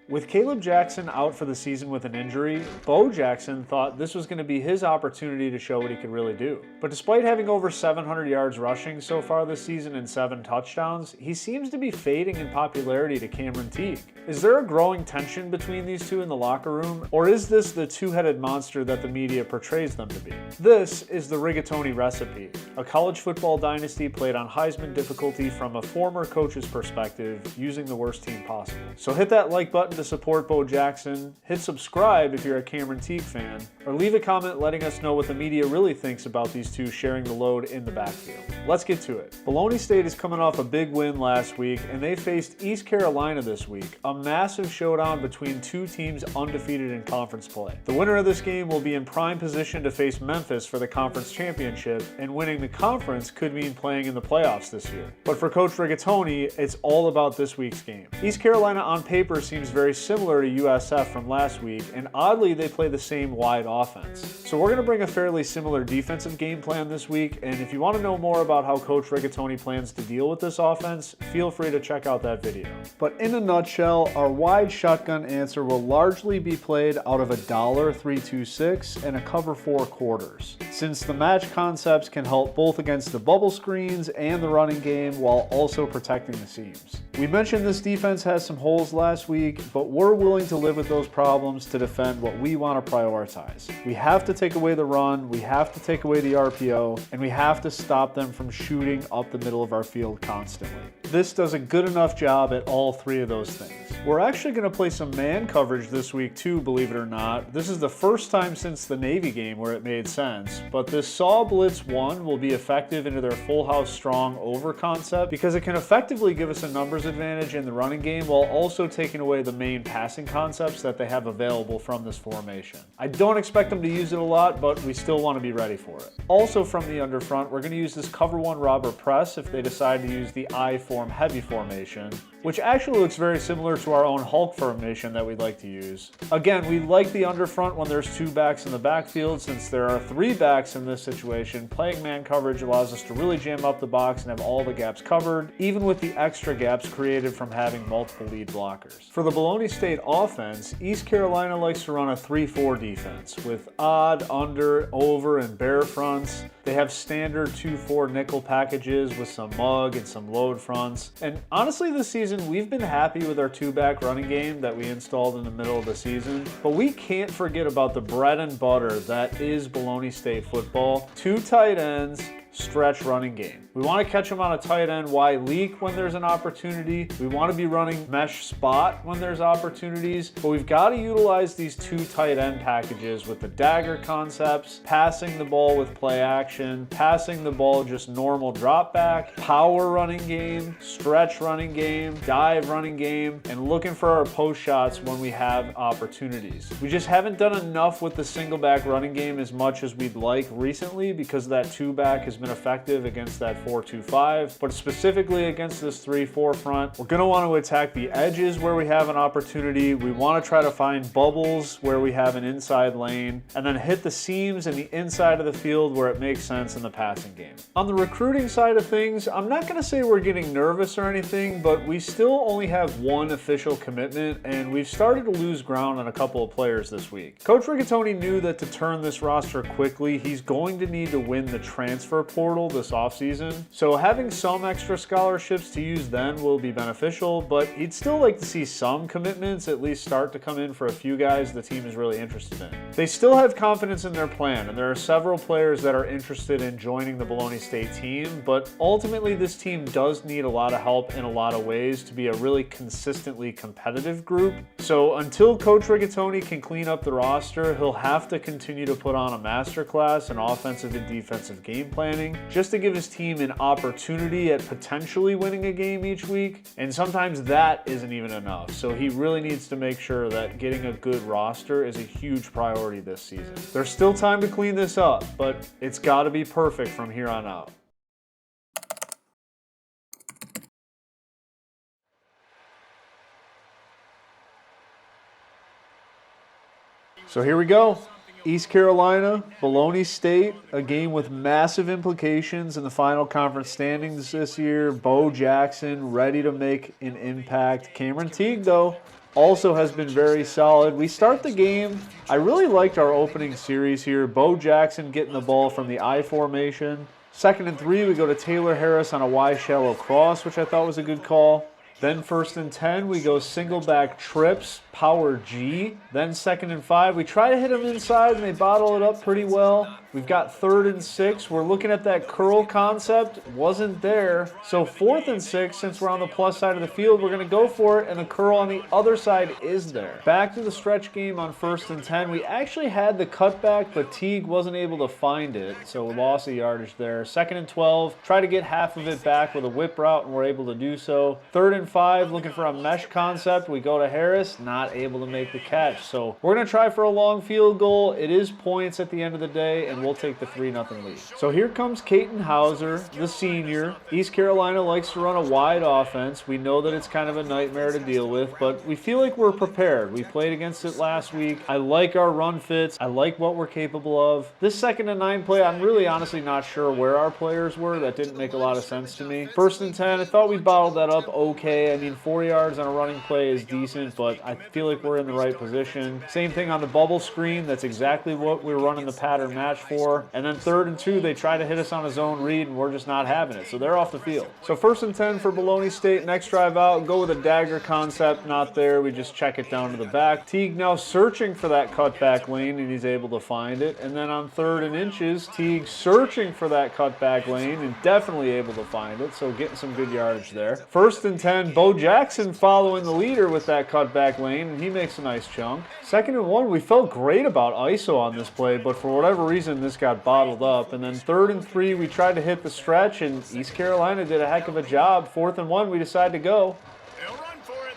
With Caleb Jackson out for the season with an injury, Bo Jackson thought this was going to be his opportunity to show what he could really do. But despite having over 700 yards rushing so far this season and 7 touchdowns, he seems to be fading in popularity to Cameron Teague. Is there a growing tension between these two in the locker room, or is this the two-headed monster that the media portrays them to be? This is the Rigatoni recipe, a college football dynasty played on Heisman difficulty from a former coach's perspective, using the worst team possible. So hit that like button to support Bo Jackson, hit subscribe if you're a Cameron Teague fan, or leave a comment letting us know what the media really thinks about these two sharing the load in the backfield. Let's get to it. Bologna State is coming off a big win last week, and they faced East Carolina this week, a massive showdown between two teams undefeated in conference play. The winner of this game will be in prime position to face Memphis for the conference championship, and winning the conference could mean playing in the playoffs this year. But for Coach Rigatoni, it's all about this week's game. East Carolina on paper seems very similar to USF from last week, and oddly they play the same wide offense. So we're going to bring a fairly similar defensive game plan this week, and if you want to know more about how Coach Rigatoni plans to deal with this offense, feel free to check out that video. But in a nutshell, our wide shotgun answer will largely be played out of a dollar 3-2-6 and a cover 4 quarters, since the match concepts can help both against the bubble screens and the running game while also protecting the seams. We mentioned this defense has some holes last week, but we're willing to live with those problems to defend what we want to prioritize. We have to take away the run, we have to take away the RPO, and we have to stop them from shooting up the middle of our field constantly. This does a good enough job at all 3 of those things. We're actually going to play some man coverage this week too, believe it or not. This is the first time since the Navy game where it made sense, but this Saw Blitz 1 will be effective into their full house strong over concept because it can effectively give us a numbers advantage in the running game while also taking away the main passing concepts that they have available from this formation. I don't expect them to use it a lot, but we still want to be ready for it. Also from the underfront, we're going to use this cover 1 robber press if they decide to use the I form heavy formation, which actually looks very similar to our own Hulk formation that we'd like to use. Again, we like the underfront when there's 2 backs in the backfield. Since there are 3 backs in this situation, playing man coverage allows us to really jam up the box and have all the gaps covered, even with the extra gaps created from having multiple lead blockers. For the Bologna State offense, East Carolina likes to run a 3-4 defense with odd, under, over, and bear fronts. They have standard 2-4 nickel packages with some mug and some load fronts. And honestly, this season, we've been happy with our 2-back running game that we installed in the middle of the season. But we can't forget about the bread and butter that is Bologna State football. 2 tight ends, stretch running game. We want to catch them on a tight end Y leak when there's an opportunity. We want to be running mesh spot when there's opportunities, but we've got to utilize these 2 tight end packages with the dagger concepts, passing the ball with play action, passing the ball just normal drop back, power running game, stretch running game, dive running game, and looking for our post shots when we have opportunities. We just haven't done enough with the single back running game as much as we'd like recently because that 2-back has been effective against that 4-2-5, but specifically against this 3-4 front, we're going to want to attack the edges where we have an opportunity. We want to try to find bubbles where we have an inside lane, and then hit the seams and the inside of the field where it makes sense in the passing game. On the recruiting side of things, I'm not going to say we're getting nervous or anything, but we still only have 1 official commitment, and we've started to lose ground on a couple of players this week. Coach Rigatoni knew that to turn this roster quickly, he's going to need to win the transfer portal this offseason. So having some extra scholarships to use then will be beneficial, but he'd still like to see some commitments at least start to come in for a few guys the team is really interested in. They still have confidence in their plan, and there are several players that are interested in joining the Bologna State team, but ultimately this team does need a lot of help in a lot of ways to be a really consistently competitive group. So until Coach Rigatoni can clean up the roster, he'll have to continue to put on a masterclass in offensive and defensive game planning just to give his team an opportunity at potentially winning a game each week, and sometimes that isn't even enough. So he really needs to make sure that getting a good roster is a huge priority this season. There's still time to clean this up, but it's got to be perfect from here on out. So here we go. East Carolina, Bologna State, a game with massive implications in the final conference standings this year. Bo Jackson ready to make an impact. Cameron Teague, though, also has been very solid. We start the game. I really liked our opening series here. Bo Jackson getting the ball from the I formation. 2nd and 3, we go to Taylor Harris on a Y shallow cross, which I thought was a good call. Then 1st and 10, we go single back trips, power G. Then 2nd and 5, we try to hit them inside and they bottle it up pretty well. We've got 3rd and 6. We're looking at that curl concept. Wasn't there. So 4th and 6, since we're on the plus side of the field, we're going to go for it, and the curl on the other side is there. Back to the stretch game on 1st and 10. We actually had the cutback, but Teague wasn't able to find it, so loss of yardage there. 2nd and 12. Try to get half of it back with a whip route, and we're able to do so. 3rd and 5, looking for a mesh concept. We go to Harris, not able to make the catch. So we're going to try for a long field goal. It is points at the end of the day, and we'll take the 3-0 lead. So here comes Caton Hauser, the senior. East Carolina likes to run a wide offense. We know that it's kind of a nightmare to deal with, but we feel like we're prepared. We played against it last week. I like our run fits. I like what we're capable of. This 2nd and 9 play, I'm really honestly not sure where our players were. That didn't make a lot of sense to me. 1st and 10, I thought we bottled that up okay. I mean, 4 yards on a running play is decent, but I feel like we're in the right position. Same thing on the bubble screen. That's exactly what we were running the pattern match for. And then 3rd and 2, they try to hit us on a zone read, and we're just not having it. So they're off the field. So 1st and 10 for Bologna State. Next drive out, go with a dagger concept. Not there. We just check it down to the back. Teague now searching for that cutback lane, and he's able to find it. And then on 3rd and inches, Teague searching for that cutback lane and definitely able to find it. So getting some good yardage there. 1st and 10, Bo Jackson following the leader with that cutback lane, and he makes a nice chunk. 2nd and 1, we felt great about ISO on this play, but for whatever reason, this got bottled up. And then 3rd and 3, we tried to hit the stretch, and East Carolina did a heck of a job. 4th and 1, we decided to go. They'll run for it.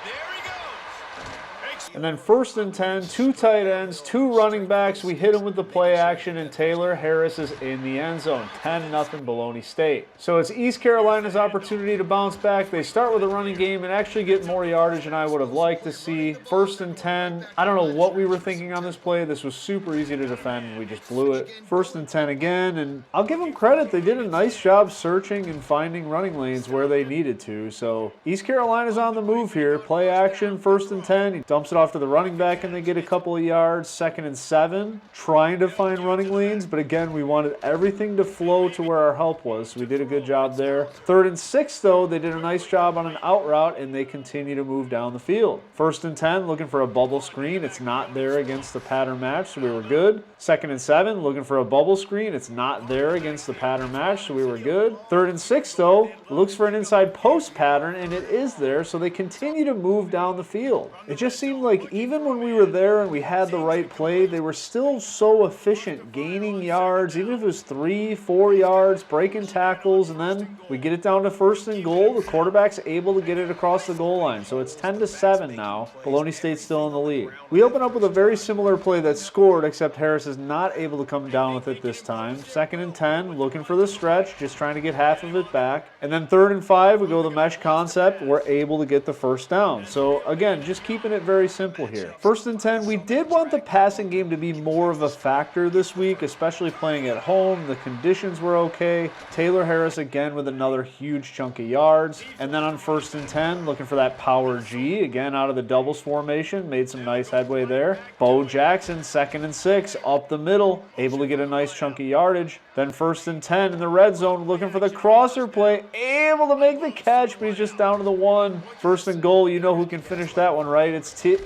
There he goes. And then 1st and 10, 2 tight ends, 2 running backs. We hit him with the play action, and Taylor Harris is in the end zone. 10-0 Bologna State. So it's East Carolina's opportunity to bounce back. They start with a running game and actually get more yardage than I would have liked to see. 1st and 10, I don't know what we were thinking on this play. This was super easy to defend, and we just blew it. 1st and 10 again, and I'll give them credit. They did a nice job searching and finding running lanes where they needed to. So East Carolina's on the move here. Play action, 1st and 10. He dumps it off to the running back, and they get a couple of yards. 2nd and 7, trying to find running lanes, but again, we wanted everything to flow to where our help was, so we did a good job there. 3rd and 6, though, they did a nice job on an out route, and they continue to move down the field. 1st and 10, looking for a bubble screen. It's not there against the pattern match, so we were good. 2nd and 7, looking for a bubble screen. It's not there against the pattern match, so we were good. 3rd and 6, though, looks for an inside post pattern, and it is there, so they continue to move down the field. It just seemed like even when we were there and we had the right play, they were still so efficient, gaining yards, even if it was 3-4 yards, breaking tackles, and then we get it down to 1st and goal. The quarterback's able to get it across the goal line, so it's 10-7 now. Bologna State's still in the lead. We open up with a very similar play that scored, except Harris is not able to come down with it this time. 2nd and 10, looking for the stretch, just trying to get half of it back. And then 3rd and 5, we go the mesh concept. We're able to get the 1st down. So again, just keeping it very simple here. 1st and 10, we did want the passing game to be more of a factor this week, especially playing at home. The conditions were okay. Taylor Harris again with another huge chunk of yards. And then on 1st and 10, looking for that power G, again out of the doubles formation, made some nice headway there. Bo Jackson, 2nd and 6, up the middle, able to get a nice chunk of yardage. Then 1st and 10 in the red zone, looking for the crosser play, able to make the catch, but he's just down to the 1. 1st and goal, you know who can finish that one, right? It's 2nd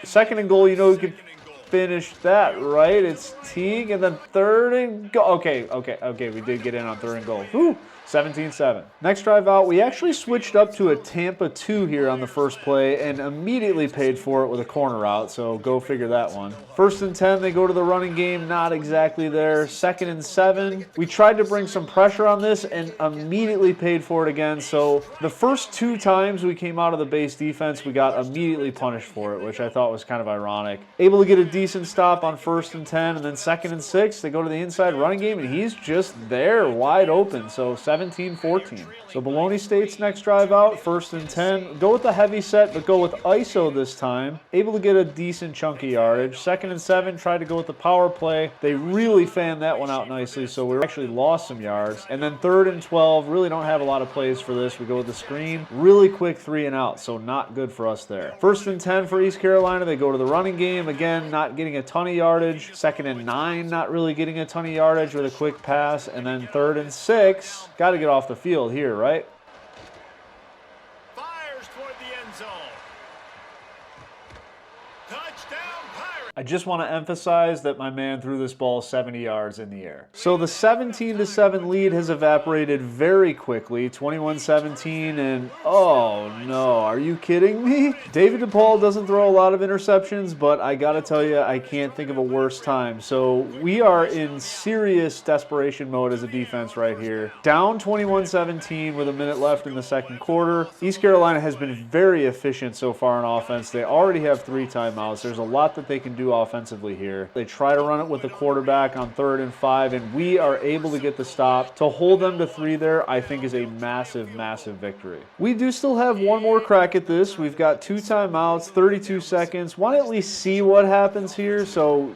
and goal, you know who can finish that, right? It's Teague, and then 3rd and goal. Okay, we did get in on 3rd and goal. Whew. 17-7. Next drive out, we actually switched up to a Tampa 2 here on the first play and immediately paid for it with a corner route, so go figure that one. 1st and 10, they go to the running game, not exactly there. 2nd and 7, we tried to bring some pressure on this and immediately paid for it again, so the first 2 times we came out of the base defense, we got immediately punished for it, which I thought was kind of ironic. Able to get a decent stop on 1st and 10, and then 2nd and 6, they go to the inside running game, and he's just there, wide open, so 17-7 17-14. So Bologna State's next drive out, 1st and 10. Go with the heavy set, but go with ISO this time. Able to get a decent chunk of yardage. 2nd and 7, tried to go with the power play. They really fanned that one out nicely, so we actually lost some yards. And then 3rd and 12, really don't have a lot of plays for this. We go with the screen. Really quick 3 and out, so not good for us there. 1st and 10 for East Carolina. They go to the running game. Again, not getting a ton of yardage. 2nd and 9, not really getting a ton of yardage with a quick pass. And then 3rd and 6, got to get off the field here, right? Fires toward the end zone. Touchdown Pirates. I just want to emphasize that my man threw this ball 70 yards in the air. So the 17-7 lead has evaporated very quickly, 21-17, and oh no, are you kidding me? David DePaul doesn't throw a lot of interceptions, but I gotta tell you, I can't think of a worse time. So we are in serious desperation mode as a defense right here. Down 21-17 with a minute left in the second quarter. East Carolina has been very efficient so far on offense. They already have 3 timeouts. There's a lot that they can do offensively here. They try to run it with the quarterback on 3rd and 5, and we are able to get the stop. To hold them to 3 there, I think is a massive, massive victory. We do still have one more crack at this. We've got 2 timeouts, 32 seconds. Want to at least see what happens here? So,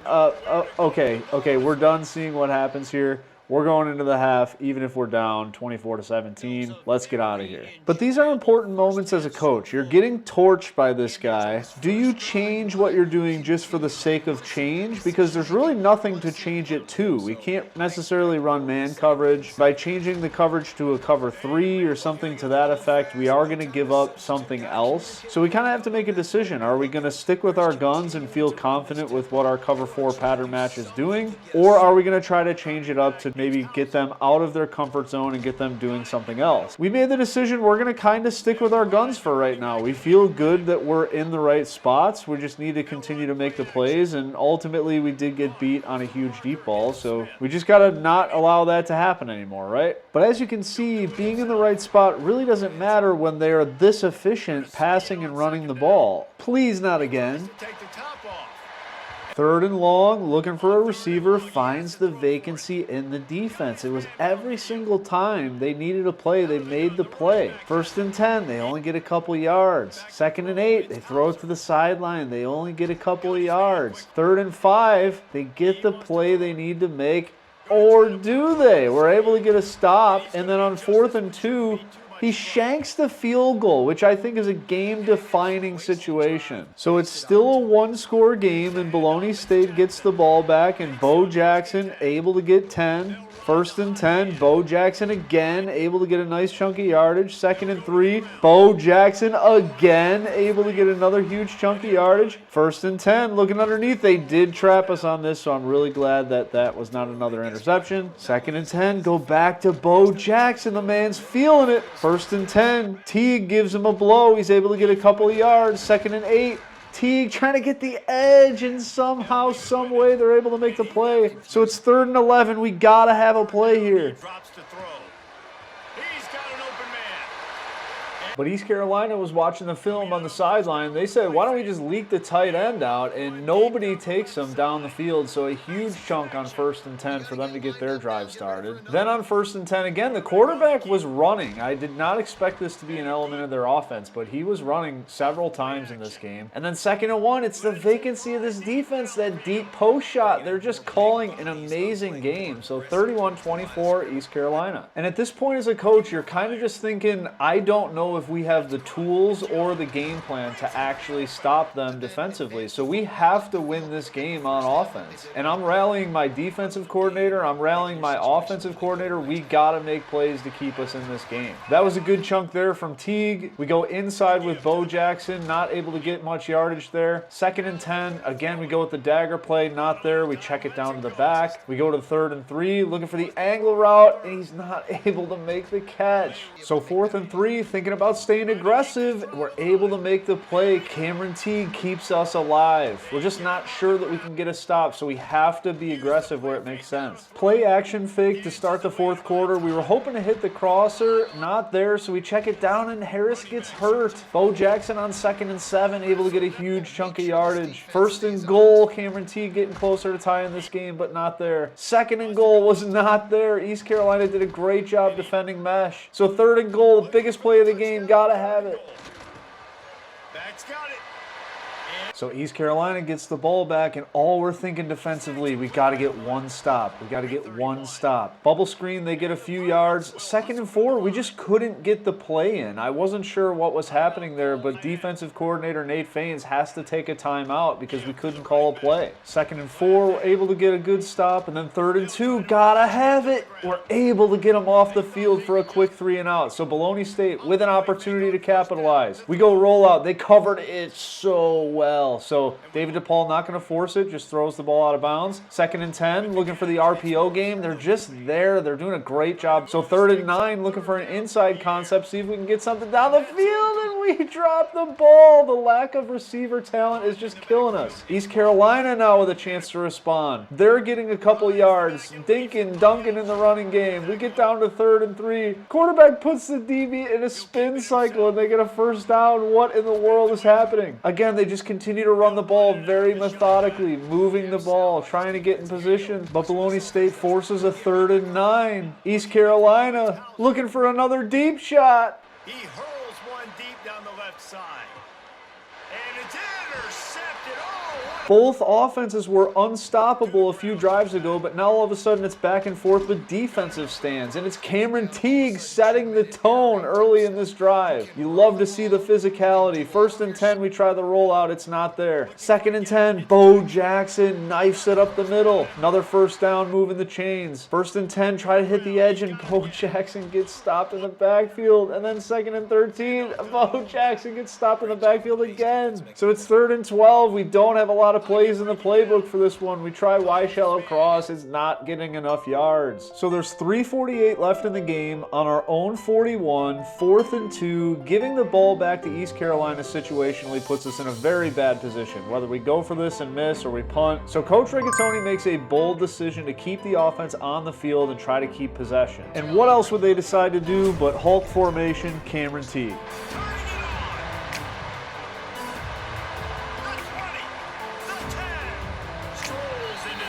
okay, we're done seeing what happens here. We're going into the half, even if we're down 24-17. Let's get out of here. But these are important moments as a coach. You're getting torched by this guy. Do you change what you're doing just for the sake of change? Because there's really nothing to change it to. We can't necessarily run man coverage. By changing the coverage to a cover 3 or something to that effect, we are going to give up something else. So we kind of have to make a decision. Are we going to stick with our guns and feel confident with what our cover 4 pattern match is doing? Or are we going to try to change it up to maybe get them out of their comfort zone and get them doing something else? We made the decision we're going to kind of stick with our guns for right now. We feel good that we're in the right spots. We just need to continue to make the plays, and ultimately we did get beat on a huge deep ball, so we just got to not allow that to happen anymore, right? But as you can see, being in the right spot really doesn't matter when they are this efficient passing and running the ball. Please not again. Take the top off. 3rd and long, looking for a receiver, finds the vacancy in the defense. It was every single time they needed a play, they made the play. 1st and 10, they only get a couple yards. 2nd and 8, they throw it to the sideline, they only get a couple of yards. 3rd and 5, they get the play they need to make, or do they? We're able to get a stop, and then on 4th and 2, he shanks the field goal, which I think is a game-defining situation. So it's still a 1-score game, and Bologna State gets the ball back, and Bo Jackson able to get 10. 1st and 10, Bo Jackson again, able to get a nice chunk of yardage. 2nd and 3, Bo Jackson again, able to get another huge chunk of yardage. 1st and 10, looking underneath, they did trap us on this, so I'm really glad that that was not another interception. 2nd and 10, go back to Bo Jackson, the man's feeling it. 1st and 10, Teague gives him a blow, he's able to get a couple of yards. 2nd and 8, Teague trying to get the edge, and somehow, some way, they're able to make the play. So it's 3rd and 11. We got to have a play here. Drops to throw. He's got an open man. But East Carolina was watching the film on the sideline. They said, why don't we just leak the tight end out? And nobody takes them down the field. So a huge chunk on 1st and 10 for them to get their drive started. Then on 1st and 10, again, the quarterback was running. I did not expect this to be an element of their offense, but he was running several times in this game. And then 2nd and 1, it's the vacancy of this defense, that deep post shot. They're just calling an amazing game. So 31-24 East Carolina. And at this point as a coach, you're kind of just thinking, I don't know if we have the tools or the game plan to actually stop them defensively. So we have to win this game on offense. And I'm rallying my defensive coordinator. I'm rallying my offensive coordinator. We got to make plays to keep us in this game. That was a good chunk there from Teague. We go inside with Bo Jackson, not able to get much yardage there. 2nd and 10, again, we go with the dagger play, not there. We check it down to the back. We go to 3rd and 3, looking for the angle route, and he's not able to make the catch. So 4th and 3, thinking about about staying aggressive. We're able to make the play. Cameron Teague keeps us alive. We're just not sure that we can get a stop, so we have to be aggressive where it makes sense. Play action fake to start the fourth quarter. We were hoping to hit the crosser, not there, so we check it down and Harris gets hurt. Bo Jackson on 2nd and 7, able to get a huge chunk of yardage. 1st and goal, Cameron Teague getting closer to tying this game, but not there. 2nd and goal was not there. East Carolina did a great job defending mesh. So 3rd and goal, the biggest play of the game, gotta have it. Back's got it. So East Carolina gets the ball back, and all we're thinking defensively, we got to get one stop. We got to get one stop. Bubble screen, they get a few yards. 2nd and 4, we just couldn't get the play in. I wasn't sure what was happening there, but defensive coordinator Nate Faines has to take a timeout because we couldn't call a play. 2nd and 4, we're able to get a good stop, and then 3rd and 2, gotta have it. We're able to get them off the field for a quick 3 and out. So Bologna State with an opportunity to capitalize. We go rollout. They covered it so well. So David DePaul not going to force it, just throws the ball out of bounds. 2nd and 10, looking for the RPO game. They're just there. They're doing a great job. So 3rd and 9, looking for an inside concept, see if we can get something down the field, and we drop the ball. The lack of receiver talent is just killing us. East Carolina now with a chance to respond. They're getting a couple yards. Duncan in the running game. We get down to 3rd and 3. Quarterback puts the DB in a spin cycle, and they get a 1st down. What in the world is happening? Again, they just continue to run the ball very methodically, moving the ball, trying to get in position. But Bologna State forces a 3rd and 9. East Carolina looking for another deep shot. He hurls one deep down the left side. And it's intercepted. Oh, what? Both offenses were unstoppable a few drives ago, but now all of a sudden it's back and forth with defensive stands, and it's Cameron Teague setting the tone early in this drive. You love to see the physicality. 1st and 10, we try the rollout, it's not there. 2nd and 10, Bo Jackson knifes it up the middle. Another 1st down, moving the chains. 1st and 10, try to hit the edge, and Bo Jackson gets stopped in the backfield. And then 2nd and 13, Bo Jackson gets stopped in the backfield again. So it's 3rd and 12. We don't have a lot of plays in the playbook for this one. We try Y shallow cross. It's not getting enough yards. So there's 3:48 left in the game on our own 41, 4th and 2. Giving the ball back to East Carolina situationally puts us in a very bad position, whether we go for this and miss or we punt. So Coach Rigatoni makes a bold decision to keep the offense on the field and try to keep possession. And what else would they decide to do but Hulk formation, Cameron Teague?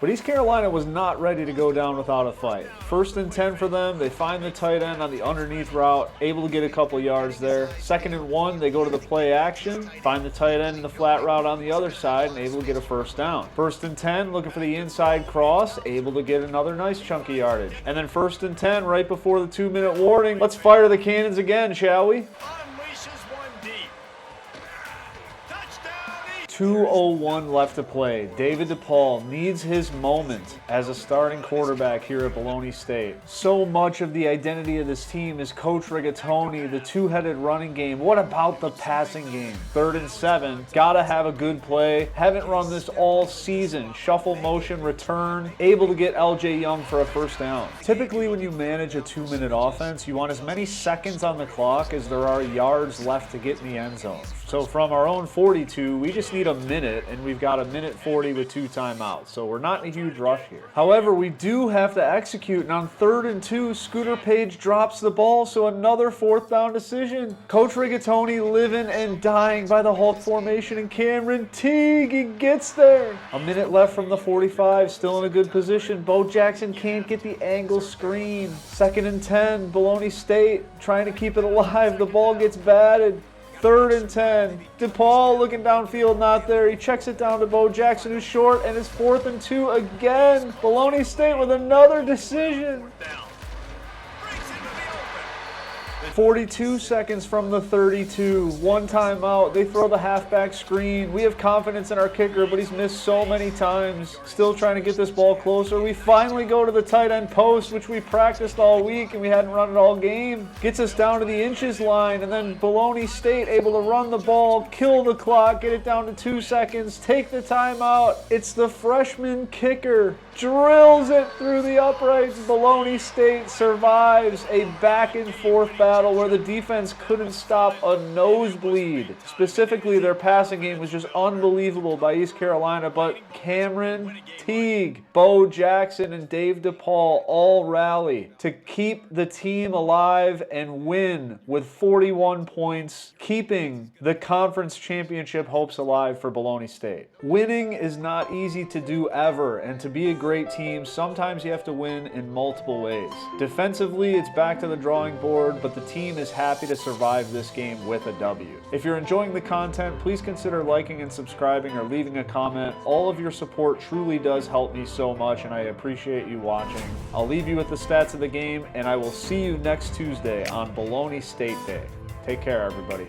But East Carolina was not ready to go down without a fight. 1st and 10 for them. They find the tight end on the underneath route, able to get a couple yards there. 2nd and 1, they go to the play action, find the tight end in the flat route on the other side, and able to get a 1st down. 1st and 10, looking for the inside cross, able to get another nice chunky yardage. And then 1st and 10, right before the 2-minute warning. Let's fire the cannons again, shall we? Unleashes one deep. Touchdown, East. 2:01 left to play. David DePaul needs his moment as a starting quarterback here at Bologna State. So much of the identity of this team is Coach Rigatoni, the two-headed running game. What about the passing game? 3rd and 7. Gotta have a good play. Haven't run this all season. Shuffle motion, return. Able to get LJ Young for a 1st down. Typically when you manage a 2-minute offense, you want as many seconds on the clock as there are yards left to get in the end zone. So from our own 42, we just need a minute, and we've got a minute 40 with 2 timeouts. So we're not in a huge rush here. However, we do have to execute, and on 3rd and 2, Scooter Page drops the ball, so another 4th down decision. Coach Rigatoni living and dying by the Hulk formation, and Cameron Teague, he gets there. A minute left from the 45, still in a good position. Bo Jackson can't get the angle screen. 2nd and 10, Bologna State trying to keep it alive. The ball gets batted. 3rd and 10. DePaul looking downfield, not there. He checks it down to Bo Jackson, who's short, and it's 4th and 2 again. Bologna State with another decision. 42 seconds from the 32. 1 timeout. They throw the halfback screen. We have confidence in our kicker, but he's missed so many times. Still trying to get this ball closer. We finally go to the tight end post, which we practiced all week and we hadn't run it all game. Gets us down to the inches line, and then Bologna State able to run the ball, kill the clock, get it down to 2 seconds, take the timeout. It's the freshman kicker. Drills it through the uprights. Bologna State survives a back and forth battle battle where the defense couldn't stop a nosebleed. Specifically, their passing game was just unbelievable by East Carolina, but Cameron Teague, Bo Jackson, and Dave DePaul all rally to keep the team alive and win with 41 points, keeping the conference championship hopes alive for Bologna State. Winning is not easy to do ever, and to be a great team, sometimes you have to win in multiple ways. Defensively, it's back to the drawing board, but the team is happy to survive this game with a W. If you're enjoying the content, please consider liking and subscribing or leaving a comment. All of your support truly does help me so much, and I appreciate you watching. I'll leave you with the stats of the game, and I will see you next Tuesday on Bologna State Day. Take care, everybody.